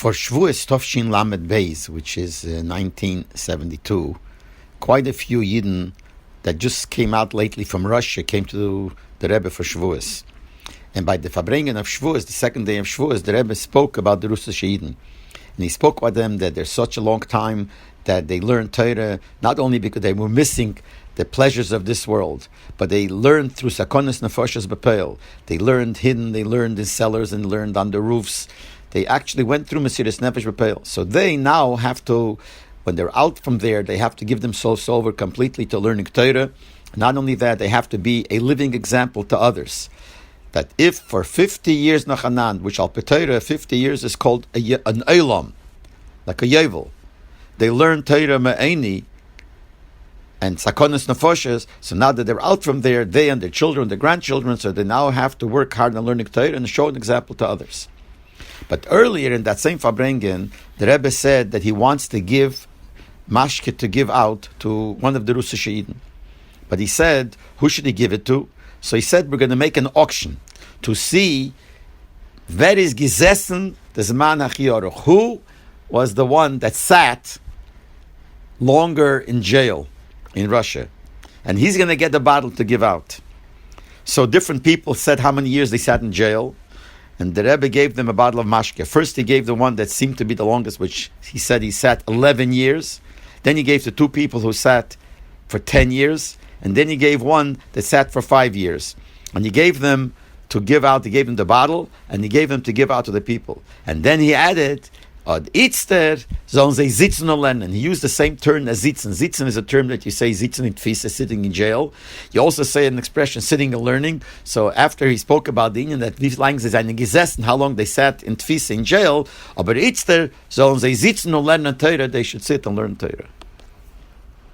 For Shavuos Tovshin Lamed Beis, which is 1972, quite a few Yidden that just came out lately from Russia came to the Rebbe for Shavuos. And by the Farbrengen of Shavuos, the second day of Shavuos, the Rebbe spoke about the Russisch Yidden. And he spoke about them that there's such a long time that they learned Torah, not only because they were missing the pleasures of this world, but they learned through Sakonis Nefoshes B'Peil. They learned hidden, they learned in cellars, and learned on the roofs. They actually went through Mesiras Nefesh B'Peil. So they now have to, when they're out from there, they have to give themselves over completely to learning Torah. Not only that, they have to be a living example to others. That if for 50 years Nachanan, which al Torah 50 years is called an Eilam, like a Yovel, they learn Torah Me'eni and Sakonis Nefoshes, so now that they're out from there, they and their children, their grandchildren, so they now have to work hard on learning Torah and show an example to others. But earlier in that same Farbrengen, the Rebbe said that he wants to give Mashke to give out to one of the Russisch Yidden. But he said, who should he give it to? So he said, we're going to make an auction to see wer is gesessen des Zman HaChiyoruch, who was the one that sat longer in jail in Russia. And he's going to get the bottle to give out. So different people said how many years they sat in jail. And the Rebbe gave them a bottle of mashke. First he gave the one that seemed to be the longest, which he said he sat 11 years. Then he gave to two people who sat for 10 years. And then he gave one that sat for 5 years. And he gave them to give out, he gave them the bottle, and he gave them to give out to the people. And then he added, Od itzter sollen sie sitzen und lernen. He used the same term as sitzen. Sitzen is a term that you say sitzen in tfisa, sitting in jail. You also say an expression, sitting and learning. So after he spoke about the Indian that wie lange sie seien gesessen, how long they sat in tfisa in jail, aber itzter sollen sie sitzen und lernen Torah, they should sit and learn Torah.